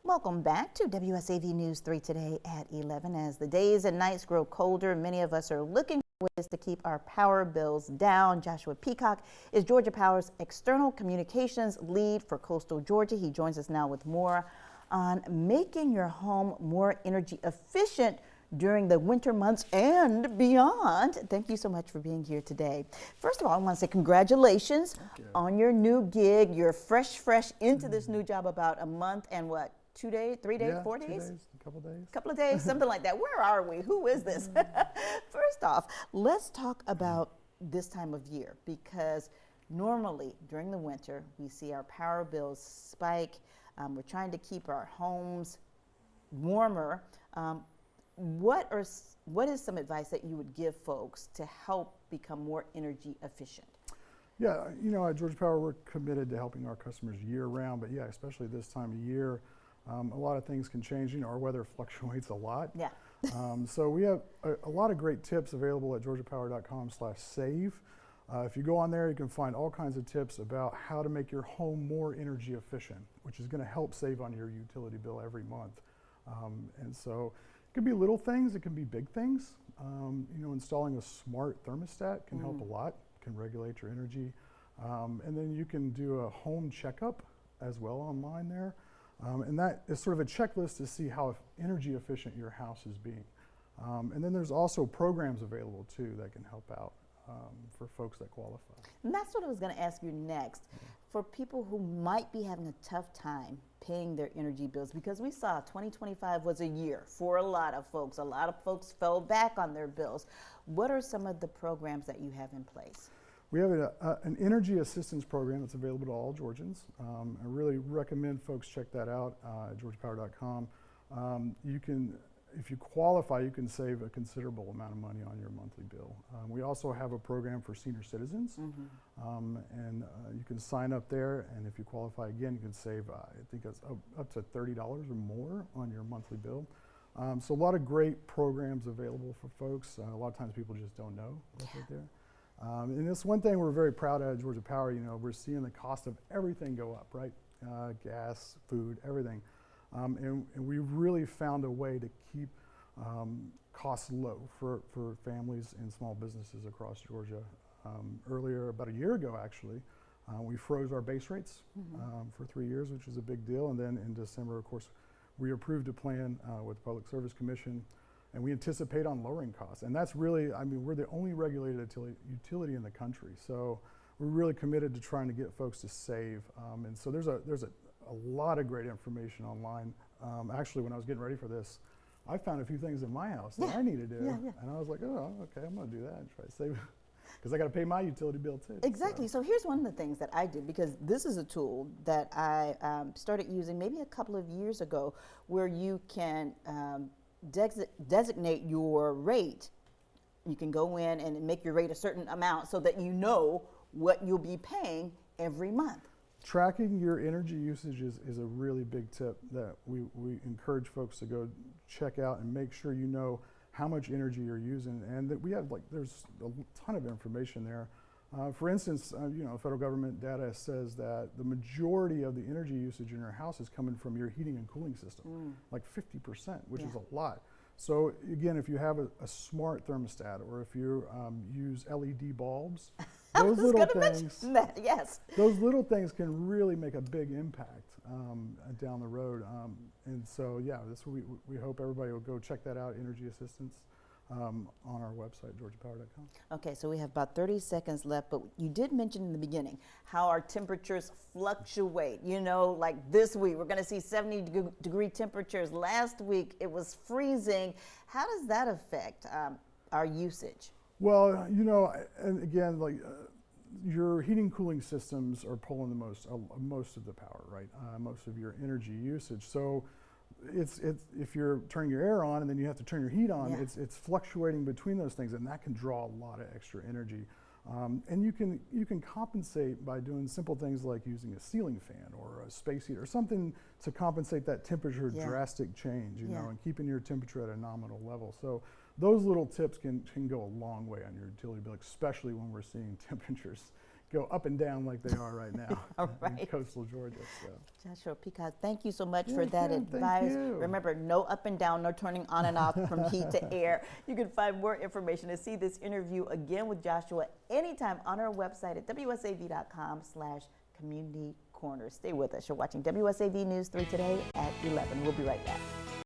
Welcome back to WSAV News 3 today at 11. As the days and nights grow colder, many of us are looking for ways to keep our power bills down. Joshua Peacock is Georgia Power's external communications lead for coastal Georgia. He joins us now with more on making your home more energy efficient during the winter months and beyond. Thank you so much for being here today. First of all, I want to say congratulations on your new gig. You're fresh into this new job about a month and what? 2 days, 3 days, 4 days? 2 days, a couple days. Couple of days, something like that. Where are we? Who is this? First off, let's talk about this time of year, because normally during the winter, we see our power bills spike. We're trying to keep our homes warmer. What is some advice that you would give folks to help become more energy efficient? Yeah, you know, at Georgia Power, we're committed to helping our customers year round, but yeah, especially this time of year, a lot of things can change. You know, our weather fluctuates a lot. Yeah. So we have a lot of great tips available at georgiapower.com/save. If you go on there, you can find all kinds of tips about how to make your home more energy efficient, which is going to help save on your utility bill every month. And so it can be little things, it can be big things. You know, installing a smart thermostat can help a lot, can regulate your energy. And then you can do a home checkup as well online there. And that is sort of a checklist to see how energy efficient your house is being. And then there's also programs available too that can help out for folks that qualify. And that's what I was going to ask you next. For people who might be having a tough time paying their energy bills, because we saw 2025 was a year for a lot of folks. A lot of folks fell back on their bills. What are some of the programs that you have in place? We have an energy assistance program that's available to all Georgians. I really recommend folks check that out at georgiapower.com. You can, if you qualify, you can save a considerable amount of money on your monthly bill. We also have a program for senior citizens, and you can sign up there, and if you qualify again, you can save, I think it's up to $30 or more on your monthly bill. So a lot of great programs available for folks. A lot of times people just don't know what's right there. And it's one thing we're very proud of at Georgia Power. You know, we're seeing the cost of everything go up, right? Gas, food, everything. And we really found a way to keep costs low for families and small businesses across Georgia. Earlier, about a year ago actually, we froze our base rates for 3 years, which is a big deal. And then in December, of course, we approved a plan with the Public Service Commission, and we anticipate on lowering costs. And that's really, I mean, we're the only regulated utility in the country. So we're really committed to trying to get folks to save. And so there's a lot of great information online. Actually, when I was getting ready for this, I found a few things in my house that I need to do. And I was like, oh, okay, I'm gonna do that and try to save it. Because I gotta pay my utility bill too. Exactly, so here's one of the things that I did, because this is a tool that I started using maybe a couple of years ago, where you can designate your rate. You can go in and make your rate a certain amount so that you know what you'll be paying every month. Tracking your energy usage is a really big tip that we encourage folks to go check out and make sure you know how much energy you're using, and that we have, like, there's a ton of information there. For instance, you know, federal government data says that the majority of the energy usage in your house is coming from your heating and cooling system, like 50%, which is a lot. So again, if you have a smart thermostat, or if you use LED bulbs, those little things, those little things can really make a big impact down the road. And so, yeah, this we hope everybody will go check that out, energy assistance, on our website, georgiapower.com. Okay, so we have about 30 seconds left, but you did mention in the beginning how our temperatures fluctuate. You know, like this week, we're gonna see 70-degree temperatures. Last week, it was freezing. How does that affect our usage? Well, you know, and again, like your heating cooling systems are pulling the most of the power, right? Most of your energy usage. So it's if you're turning your air on and then you have to turn your heat on, it's fluctuating between those things, and that can draw a lot of extra energy. And you can compensate by doing simple things like using a ceiling fan or a space heater or something to compensate that temperature drastic change, you know, and keeping your temperature at a nominal level. So those little tips can go a long way on your utility bill, especially when we're seeing temperatures go up and down like they are right now All in right. coastal Georgia. So. Joshua Peacock, thank you so much Yeah, for that Kim, thank advice. you. Remember, no up and down, no turning on and off from heat to air. You can find more information and see this interview again with Joshua anytime on our website at wsav.com/community corner. Stay with us. You're watching WSAV News 3 today at 11. We'll be right back.